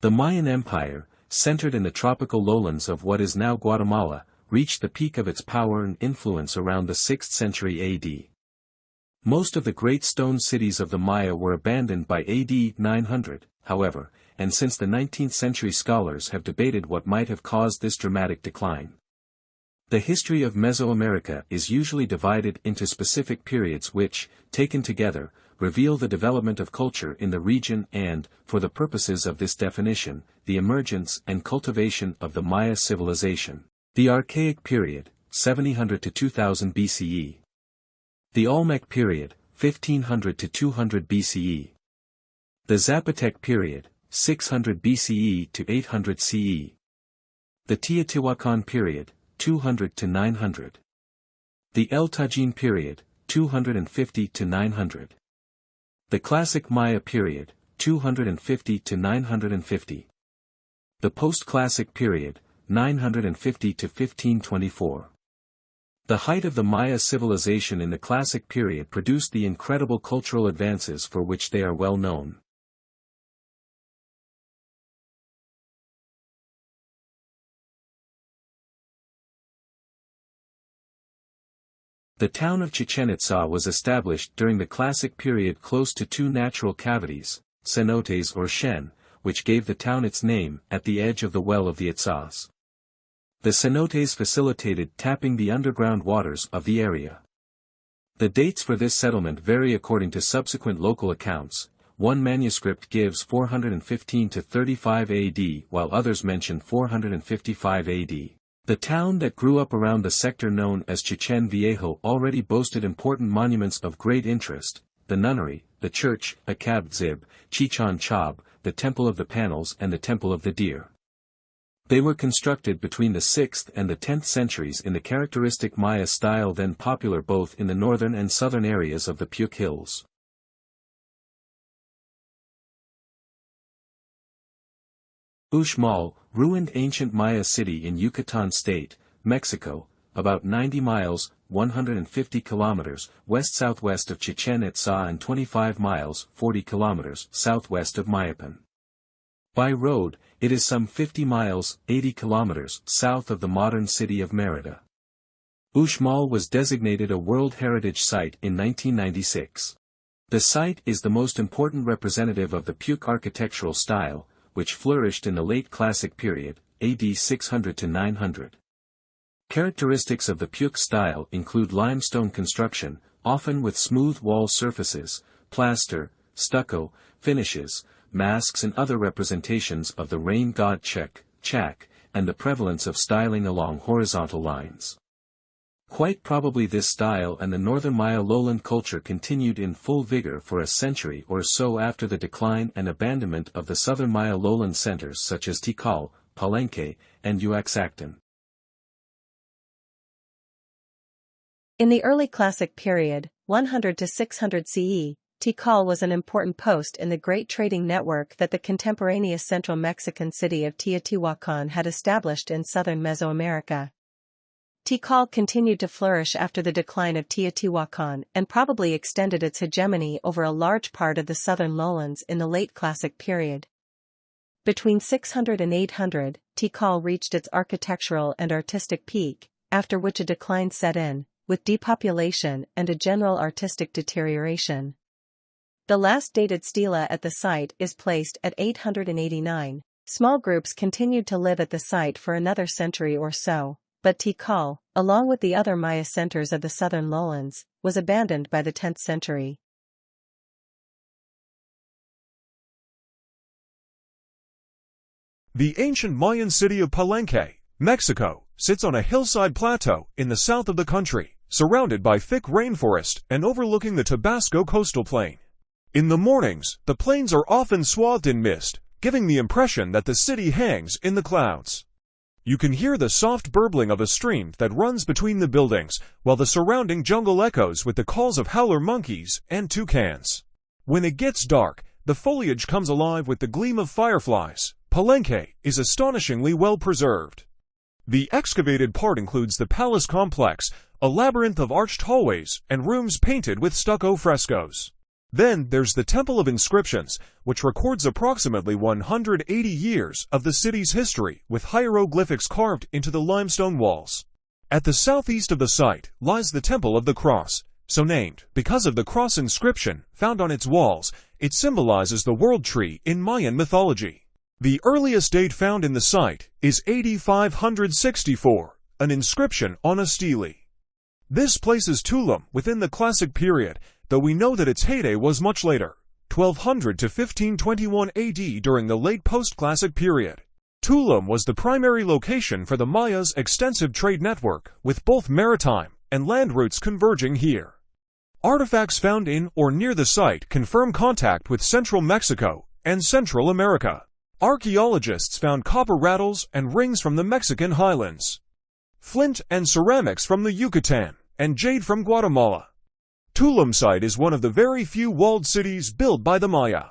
The Mayan Empire, centered in the tropical lowlands of what is now Guatemala, reached the peak of its power and influence around the 6th century AD. Most of the great stone cities of the Maya were abandoned by AD 900, however, and since the 19th century scholars have debated what might have caused this dramatic decline. The history of Mesoamerica is usually divided into specific periods which, taken together, reveal the development of culture in the region and, for the purposes of this definition, the emergence and cultivation of the Maya civilization. The Archaic period, 700 to 2000 BCE. The Olmec period, 1500 to 200 BCE. The Zapotec period, 600 BCE to 800 CE. The Teotihuacan period, 200 to 900. The El Tajin period, 250 to 900. The Classic Maya period, 250 to 950. The Postclassic period, 950 to 1524. The height of the Maya civilization in the Classic period produced the incredible cultural advances for which they are well known. The town of Chichen Itza was established during the Classic period close to two natural cavities, cenotes or shen, which gave the town its name, at the edge of the well of the Itzas. The cenotes facilitated tapping the underground waters of the area. The dates for this settlement vary according to subsequent local accounts. One manuscript gives 415 to 35 AD while others mention 455 AD. The town that grew up around the sector known as Chichen Viejo already boasted important monuments of great interest: the nunnery, the church, Akab Zib, Chichen Chab, the Temple of the Panels and the Temple of the Deer. They were constructed between the 6th and the 10th centuries in the characteristic Maya style then popular both in the northern and southern areas of the Puc Hills. Uxmal, ruined ancient Maya city in Yucatan State, Mexico, about 90 miles, 150 kilometers, west-southwest of Chichen Itza and 25 miles, 40 kilometers, southwest of Mayapan. By road, it is some 50 miles, 80 kilometers, south of the modern city of Mérida. Uxmal was designated a World Heritage Site in 1996. The site is the most important representative of the Puc architectural style, which flourished in the late Classic period, AD 600 to 900. Characteristics of the Puc style include limestone construction, often with smooth wall surfaces, plaster, stucco, finishes, masks and other representations of the rain god Chak, and the prevalence of styling along horizontal lines. Quite probably this style and the northern Maya lowland culture continued in full vigor for a century or so after the decline and abandonment of the southern Maya lowland centers such as Tikal, Palenque, and Uaxactan. In the early Classic period, 100 to 600 CE, Tikal was an important post in the great trading network that the contemporaneous central Mexican city of Teotihuacan had established in southern Mesoamerica. Tikal continued to flourish after the decline of Teotihuacan and probably extended its hegemony over a large part of the southern lowlands in the late Classic period. Between 600 and 800, Tikal reached its architectural and artistic peak, after which a decline set in, with depopulation and a general artistic deterioration. The last dated stela at the site is placed at 889. Small groups continued to live at the site for another century or so, but Tikal, along with the other Maya centers of the southern lowlands, was abandoned by the 10th century. The ancient Mayan city of Palenque, Mexico, sits on a hillside plateau in the south of the country, surrounded by thick rainforest and overlooking the Tabasco coastal plain. In the mornings, the plains are often swathed in mist, giving the impression that the city hangs in the clouds. You can hear the soft burbling of a stream that runs between the buildings, while the surrounding jungle echoes with the calls of howler monkeys and toucans. When it gets dark, the foliage comes alive with the gleam of fireflies. Palenque is astonishingly well preserved. The excavated part includes the palace complex, a labyrinth of arched hallways and rooms painted with stucco frescoes. Then there's the Temple of Inscriptions, which records approximately 180 years of the city's history with hieroglyphics carved into the limestone walls. At the southeast of the site lies the Temple of the Cross, so named because of the cross inscription found on its walls. It symbolizes the world tree in Mayan mythology. The earliest date found in the site is AD 564, an inscription on a stele. This places Tulum within the Classic Period, though we know that its heyday was much later, 1200 to 1521 AD during the late Postclassic Period. Tulum was the primary location for the Mayas' extensive trade network, with both maritime and land routes converging here. Artifacts found in or near the site confirm contact with central Mexico and Central America. Archaeologists found copper rattles and rings from the Mexican highlands, flint and ceramics from the Yucatan, and jade from Guatemala. Tulum site is one of the very few walled cities built by the Maya.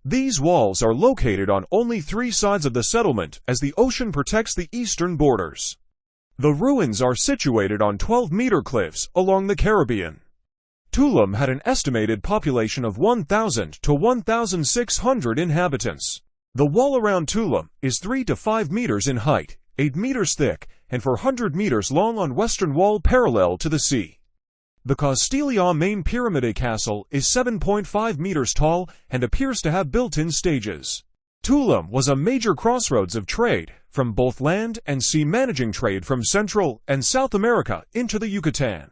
These walls are located on only 3 sides of the settlement as the ocean protects the eastern borders. The ruins are situated on 12-meter cliffs along the Caribbean. Tulum had an estimated population of 1,000 to 1,600 inhabitants. The wall around Tulum is 3 to 5 meters in height, 8 meters thick, and 400 meters long on western wall parallel to the sea. The Castilla main pyramid castle is 7.5 meters tall and appears to have built-in stages. Tulum was a major crossroads of trade, from both land and sea, managing trade from Central and South America into the Yucatan.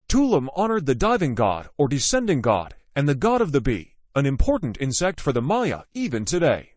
Tulum honored the diving god or descending god and the god of the bee, an important insect for the Maya even today.